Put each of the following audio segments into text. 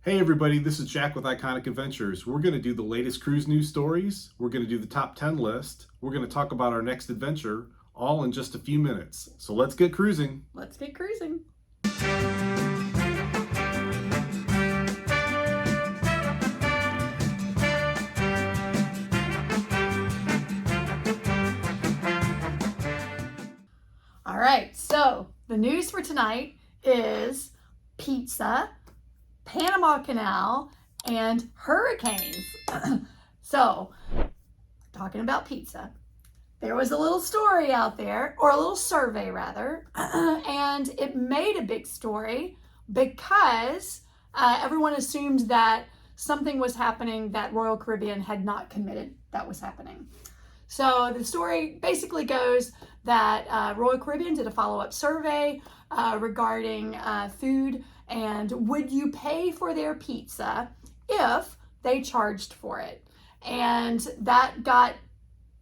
Hey everybody, this is Jack with Iconic Adventures. We're going to do the latest cruise news stories. We're going to do the top 10 list. We're going to talk about our next adventure, all in just a few minutes. So let's get cruising. Let's get cruising. All right, so the news for tonight is pizza, Panama Canal, and hurricanes. So, talking about pizza, there was a little story out there, or a little survey rather, and it made a big story because everyone assumed that something was happening that Royal Caribbean had not committed that was happening. So the story basically goes that Royal Caribbean did a follow-up survey regarding food and would you pay for their pizza if they charged for it. And that got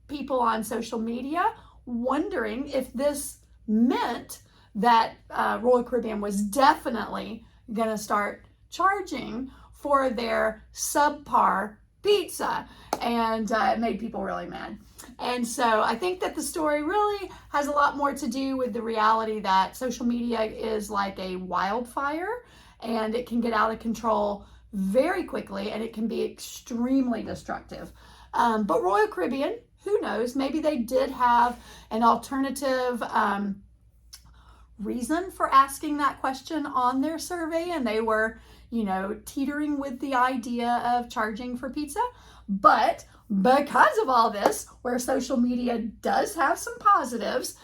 people on social media wondering if this meant that Royal Caribbean was definitely going to start charging for their subpar pizza, and it made people really mad. And so I think that the story really has a lot more to do with the reality that social media is like a wildfire and it can get out of control very quickly and it can be extremely destructive. But Royal Caribbean, who knows, maybe they did have an alternative reason for asking that question on their survey, and they were, teetering with the idea of charging for pizza. But because of all this, where social media does have some positives,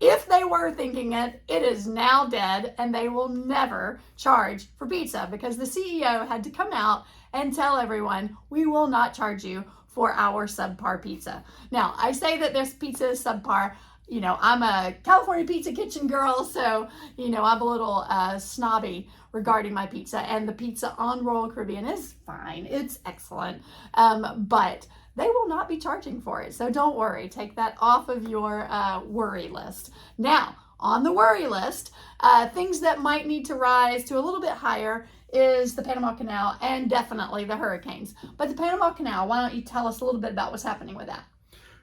if they were thinking it, it is now dead and they will never charge for pizza because the CEO had to come out and tell everyone, we will not charge you for our subpar pizza. Now, I say that this pizza is subpar. I'm a California Pizza Kitchen girl, so, I'm a little snobby regarding my pizza, and the pizza on Royal Caribbean is fine. It's excellent, but they will not be charging for it, so don't worry. Take that off of your worry list. Now, on the worry list, things that might need to rise to a little bit higher is the Panama Canal and definitely the hurricanes. But the Panama Canal, why don't you tell us a little bit about what's happening with that?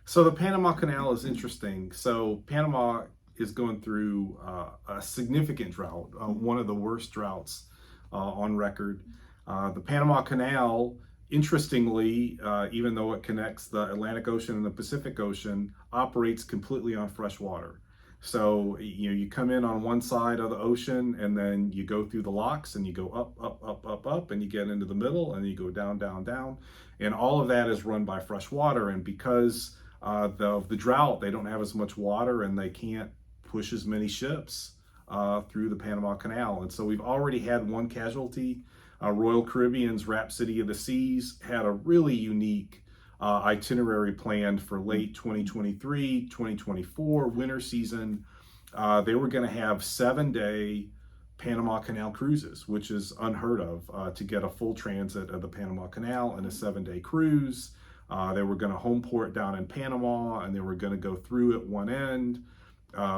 So the Panama Canal is interesting. So Panama is going through a significant drought, one of the worst droughts on record. The Panama Canal, interestingly, even though it connects the Atlantic Ocean and the Pacific Ocean, operates completely on fresh water. So, you come in on one side of the ocean and then you go through the locks and you go up, up, up, up, up, and you get into the middle and you go down, down, down. And all of that is run by fresh water. And because the drought, they don't have as much water and they can't push as many ships through the Panama Canal. And so we've already had one casualty. Royal Caribbean's Rhapsody of the Seas had a really unique itinerary planned for late 2023, 2024 winter season. They were going to have 7-day Panama Canal cruises, which is unheard of to get a full transit of the Panama Canal in a 7-day cruise. They were going to home port down in Panama, and they were going to go through at one end,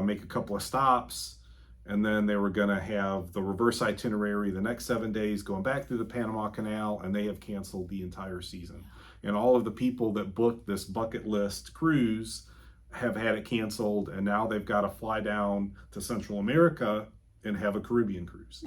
make a couple of stops, and then they were going to have the reverse itinerary the next 7 days going back through the Panama Canal, and they have canceled the entire season. And all of the people that booked this bucket list cruise have had it canceled, and now they've got to fly down to Central America and have a Caribbean cruise.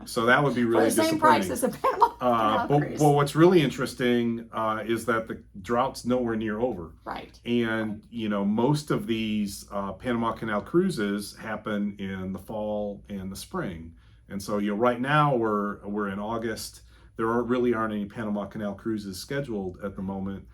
So that would be really disappointing. For the same price as a Panama Canal cruise. But what's really interesting is that the drought's nowhere near over. Right. And, most of these Panama Canal cruises happen in the fall and the spring. And so, right now we're in August. There really aren't any Panama Canal cruises scheduled at the moment.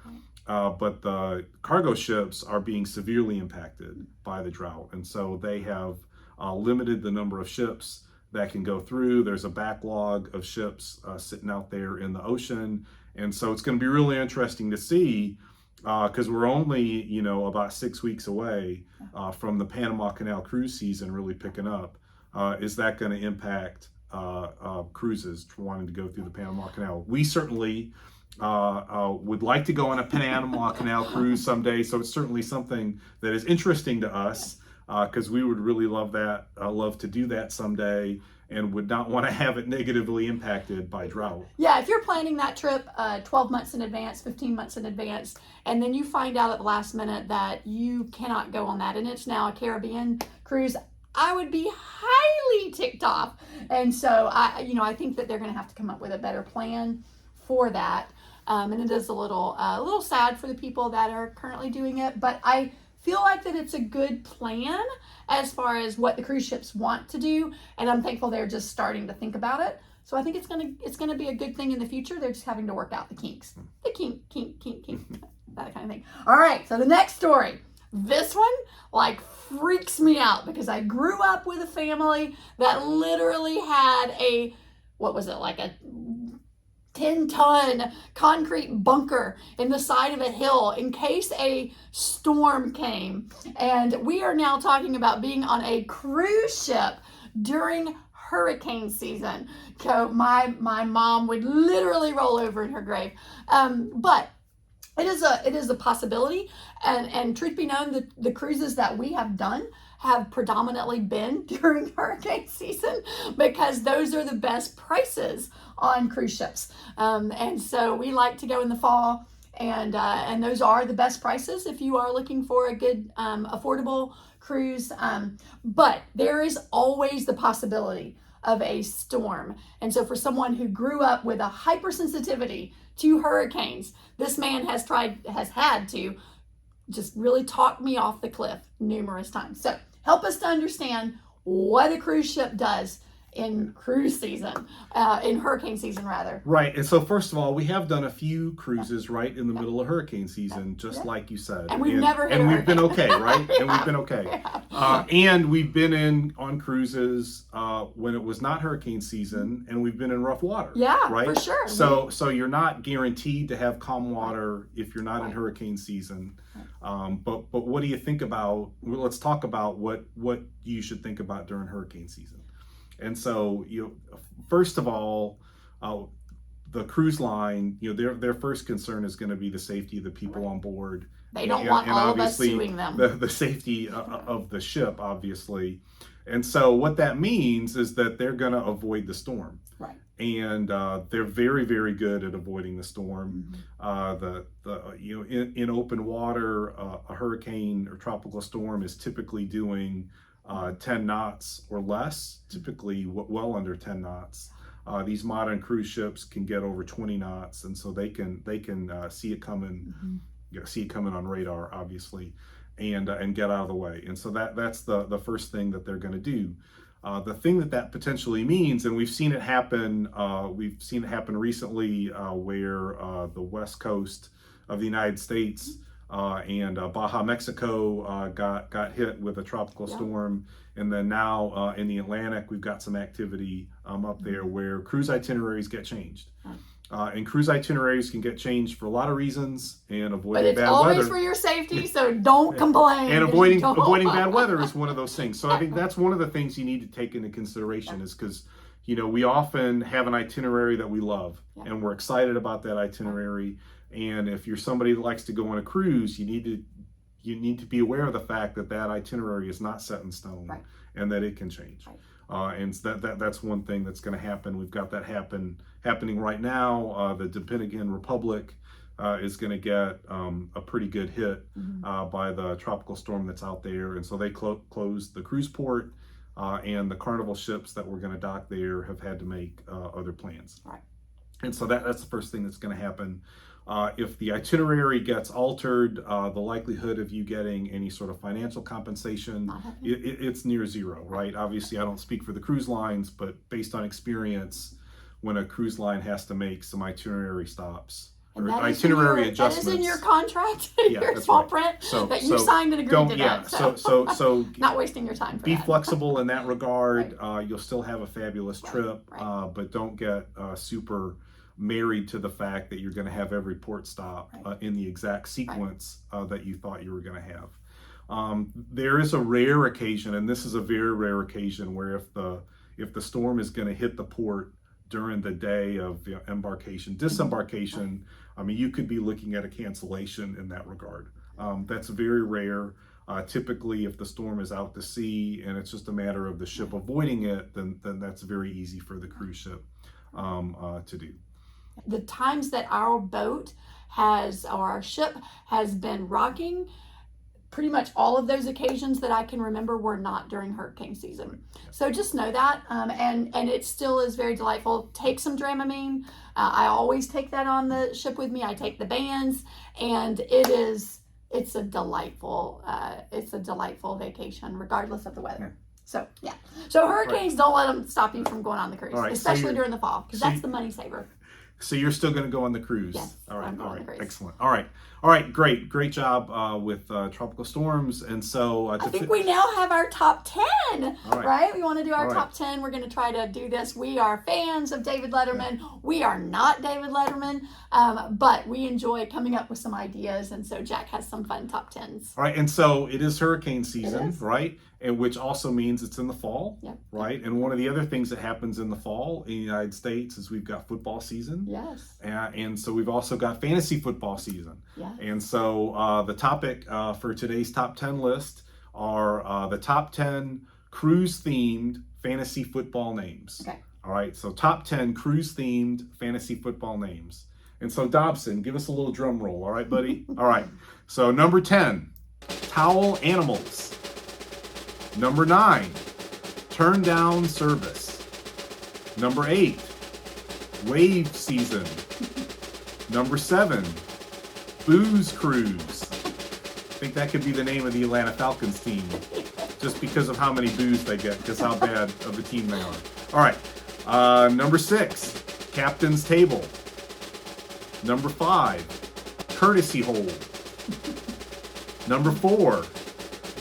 But the cargo ships are being severely impacted by the drought. And so they have limited the number of ships that can go through. There's a backlog of ships sitting out there in the ocean. And so it's going to be really interesting to see because we're only, about 6 weeks away from the Panama Canal cruise season really picking up. Is that going to impact cruises wanting to go through the Panama Canal? We certainly would like to go on a Panama Canal cruise someday. So it's certainly something that is interesting to us. Because we would really love to do that someday. and would not want to have it negatively impacted by drought. Yeah, if you're planning that trip 12 months in advance, 15 months in advance, and then you find out at the last minute that you cannot go on that, and it's now a Caribbean cruise, I would be highly ticked off. And so I think that they're going to have to come up with a better plan for that. And it is a little sad for the people that are currently doing it, but I feel like that it's a good plan as far as what the cruise ships want to do, and I'm thankful they're just starting to think about it. So I think it's gonna be a good thing in the future. They're just having to work out the kinks, that kind of thing. All right, so the next story. This one like freaks me out because I grew up with a family that literally had what was it, like a 10-ton concrete bunker in the side of a hill in case a storm came. And we are now talking about being on a cruise ship during hurricane season. So my mom would literally roll over in her grave. But it is a possibility, and truth be known, the cruises that we have done have predominantly been during hurricane season because those are the best prices on cruise ships. And so we like to go in the fall, and those are the best prices if you are looking for a good affordable cruise. But there is always the possibility of a storm. And so for someone who grew up with a hypersensitivity to hurricanes, this man has had to just really talk me off the cliff numerous times. So help us to understand what a cruise ship does in cruise season, in hurricane season rather. Right. And so first of all, we have done a few cruises right in the middle of hurricane season, just like you said. And we've never hit and a we've been okay, right? Yeah. And we've been okay. And we've been on cruises when it was not hurricane season, and we've been in rough water. Yeah, right? for sure. So you're not guaranteed to have calm water if you're not in hurricane season. But what do you think about? Well, let's talk about what you should think about during hurricane season. And so, first of all, the cruise line, their first concern is going to be the safety of the people on board. They don't want all of us suing them. The safety of the ship, obviously. And so what that means is that they're going to avoid the storm. Right. And they're very, very good at avoiding the storm. In open water, a hurricane or tropical storm is typically doing 10 knots or less, typically well under 10 knots. These modern cruise ships can get over 20 knots, and so they can see it coming, see it coming on radar, obviously, and get out of the way. And so that's the first thing that they're going to do. The thing that potentially means, and we've seen it happen recently, where the west coast of the United States and Baja, Mexico got hit with a tropical storm, and then now in the Atlantic we've got some activity up there where cruise itineraries get changed. And cruise itineraries can get changed for a lot of reasons, and avoiding bad weather. But it's always for your safety, so don't complain. And avoiding bad weather is one of those things. So I think that's one of the things you need to take into consideration, is because we often have an itinerary that we love, and we're excited about that itinerary. And if you're somebody that likes to go on a cruise, you need to be aware of the fact that itinerary is not set in stone, and that it can change. And that's one thing that's going to happen. We've got that happening right now. The Dominican Republic is going to get a pretty good hit by the tropical storm that's out there, and so they closed the cruise port, and the Carnival ships that were going to dock there have had to make other plans. And so that's the first thing that's going to happen. If the itinerary gets altered, the likelihood of you getting any sort of financial compensation, it's near zero, right? Obviously, I don't speak for the cruise lines, but based on experience, when a cruise line has to make some itinerary stops or itinerary adjustments. That is in your contract, your small print, that you signed and agreed to that. So not wasting your time for be that. flexible in that regard. You'll still have a fabulous trip, but don't get super married to the fact that you're going to have every port stop in the exact sequence that you thought you were going to have. There is a rare occasion, and this is a very rare occasion, where if the storm is going to hit the port during the day of disembarkation, I mean, you could be looking at a cancellation in that regard. That's very rare. Typically, if the storm is out to sea and it's just a matter of the ship avoiding it, then that's very easy for the cruise ship to do. The times that our boat or our ship has been rocking, pretty much all of those occasions that I can remember were not during hurricane season. So just know that, and it still is very delightful. Take some Dramamine. I always take that on the ship with me. I take the bands, and it's a delightful vacation regardless of the weather. So yeah, so hurricanes, don't let them stop you from going on the cruise, especially during the fall, because that's the money saver. So you're still going to go on the cruise? Yes. All right. I'm going on the cruise. Excellent. All right. Great job with tropical storms. And so I think we now have our top 10, right? We want to do our All right. top 10. We're going to try to do this. We are fans of David Letterman. We are not David Letterman, but we enjoy coming up with some ideas. And so Jack has some fun top 10s. All right. And so it is hurricane season, is. right? And which also means it's in the fall, Yep. right? And one of the other things that happens in the fall in the United States is we've got football season. Yes. And so we've also got fantasy football season. Yeah. And so the topic for today's top 10 list are the top 10 cruise-themed fantasy football names. Okay. All right, so top 10 cruise-themed fantasy football names. And so Dobson, give us a little drum roll, all right, buddy? All right, so number 10, towel animals. Number 9, turn down service. Number 8, wave season. Number 7, booze cruise. I think that could be the name of the Atlanta Falcons team, just because of how many boos they get, because how bad of a team they are. All right, number 6, captain's table. Number 5, courtesy hold. Number 4,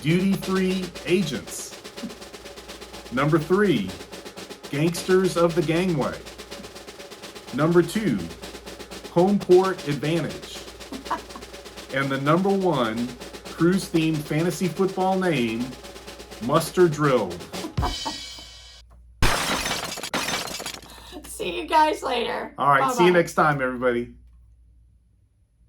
duty-free agents. Number 3, gangsters of the gangway. Number 2, home port advantage. And the number 1 cruise-themed fantasy football name, muster drilled. See you guys later. All right, Bye-bye. see you next time, everybody.